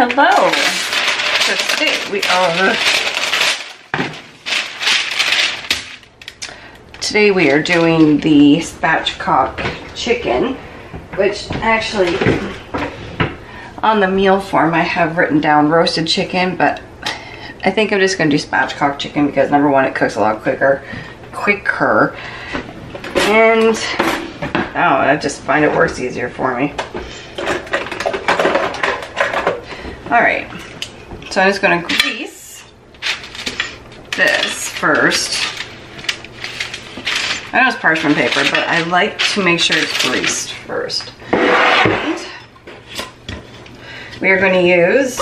Hello. So today we are doing the spatchcock chicken, which actually on the meal form I have written down roasted chicken, but I think I'm just going to do spatchcock chicken because number one, it cooks a lot quicker, and I just find it works easier for me. Alright, so I'm just going to grease this first. I know it's parchment paper, but I like to make sure it's greased first. And we are going to use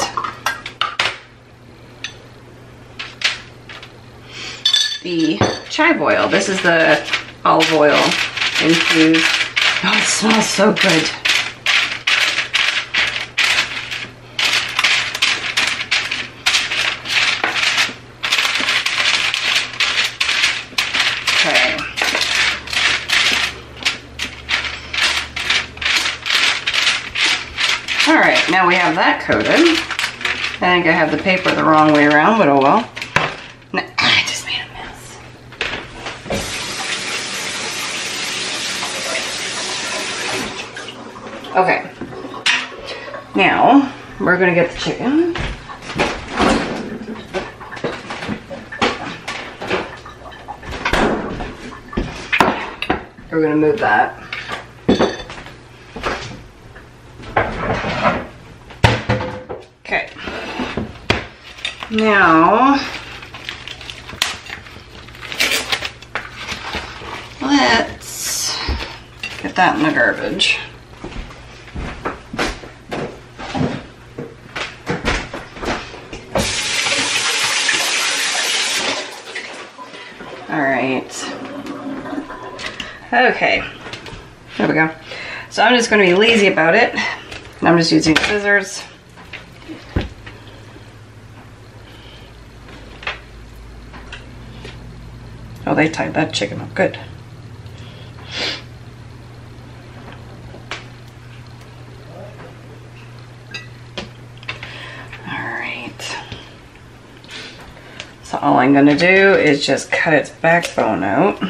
the chive oil. This is the olive oil infused. Oh, it smells so good. Okay. Alright, now we have that coated. I think I have the paper the wrong way around, but oh well. No, I just made a mess. Okay. Now, we're going to get the chicken. We're going to move that. Okay. Now, let's get that in the garbage. All right. Okay, there we go. So I'm just going to be lazy about it. And I'm just using scissors. Oh, they tied that chicken up good. Alright. So all I'm going to do is just cut its backbone out.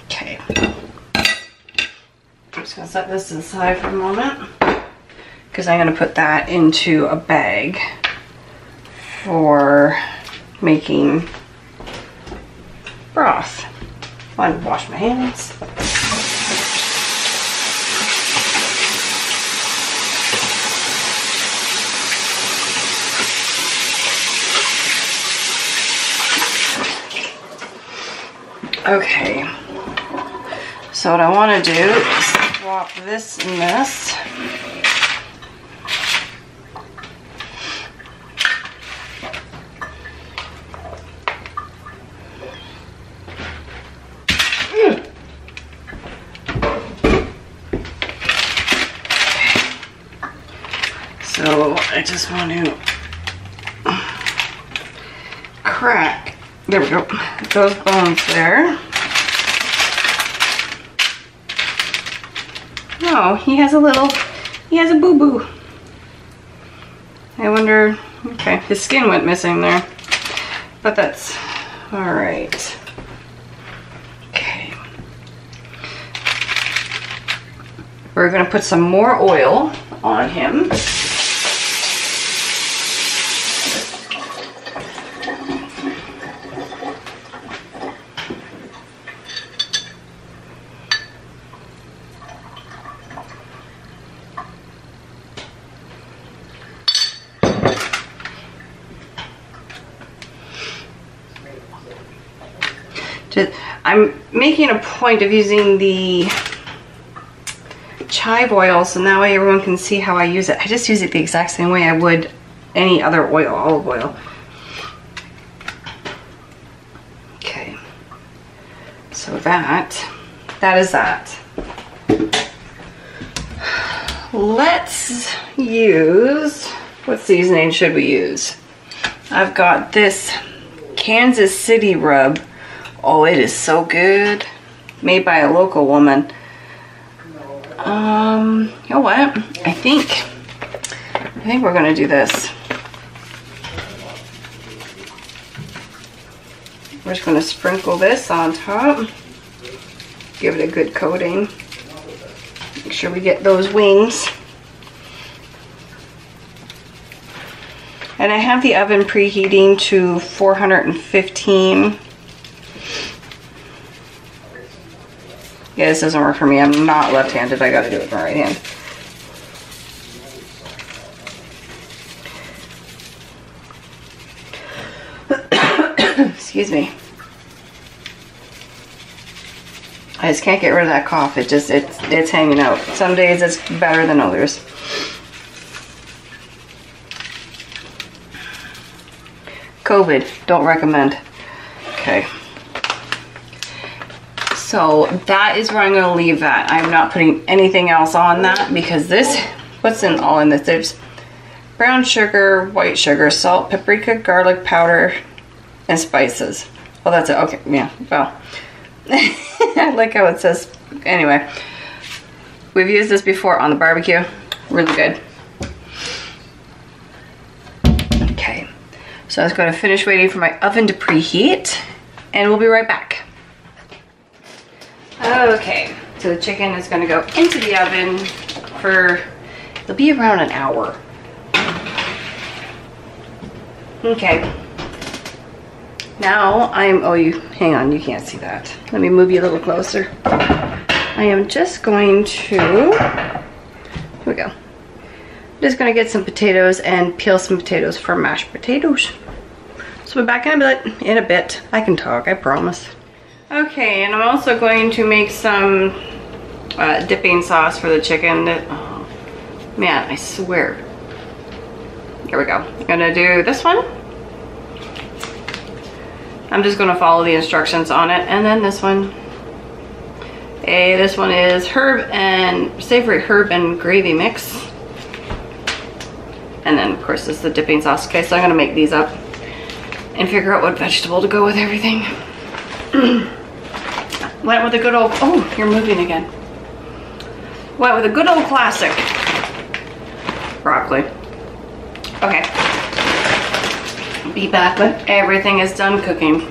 Okay, I'm just going to set this aside for a moment because I'm going to put that into a bag for making broth. I want to wash my hands. Okay, so what I want to do is swap this and this. So I just want to crack, there we go, those bones there. Oh, he has a boo-boo. I wonder, okay, his skin went missing there, but that's all right. Okay. We're gonna put some more oil on him. I'm making a point of using the chive oil so that way everyone can see how I use it. I just use it the exact same way I would any other oil, olive oil. Okay, so that is that. Let's use, what seasoning should we use? I've got this Kansas City rub. Oh, it is so good. Made by a local woman. You know what? I think we're gonna do this. We're just gonna sprinkle this on top. Give it a good coating. Make sure we get those wings. And I have the oven preheating to 415. Yeah, this doesn't work for me. I'm not left-handed. I gotta do it with my right hand. Excuse me. I just can't get rid of that cough. It's hanging out. Some days it's better than others. COVID, don't recommend. Okay. So that is where I'm going to leave that. I'm not putting anything else on that because this, what's in all in this? There's brown sugar, white sugar, salt, paprika, garlic powder, and spices. Well, that's it. Okay, yeah, well. I like how it says, anyway. We've used this before on the barbecue. Really good. Okay, so I was going to finish waiting for my oven to preheat, and we'll be right back. Okay, so the chicken is going to go into the oven for, it'll be around an hour. Okay. Now hang on, you can't see that. Let me move you a little closer. I am just going to, here we go. I'm just going to get some potatoes and peel some potatoes for mashed potatoes. So we're back in a bit. I can talk, I promise. Okay, and I'm also going to make some dipping sauce for the chicken. Oh, man, I swear. Here we go. I'm going to do this one. I'm just going to follow the instructions on it. And then this one. This one is savory herb and gravy mix. And then of course this is the dipping sauce. Okay, so I'm going to make these up and figure out what vegetable to go with everything. Went with a good old, oh, you're moving again. Went with a good old classic. Broccoli. Okay. Be back when everything is done cooking.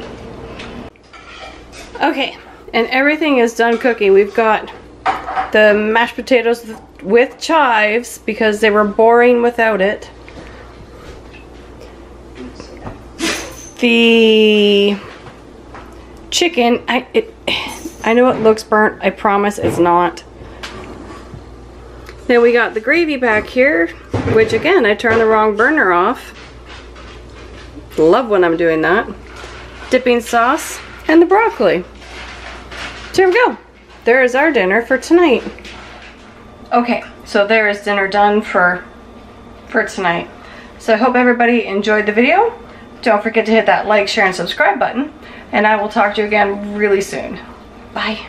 Okay, and everything is done cooking. We've got the mashed potatoes with chives because they were boring without it. The chicken, I know it looks burnt. I promise it's not. Then we got the gravy back here, which again, I turned the wrong burner off. Love when I'm doing that. Dipping sauce and the broccoli. So here we go. There is our dinner for tonight. Okay, so there is dinner done for tonight. So I hope everybody enjoyed the video. Don't forget to hit that like, share, and subscribe button. And I will talk to you again really soon. Bye.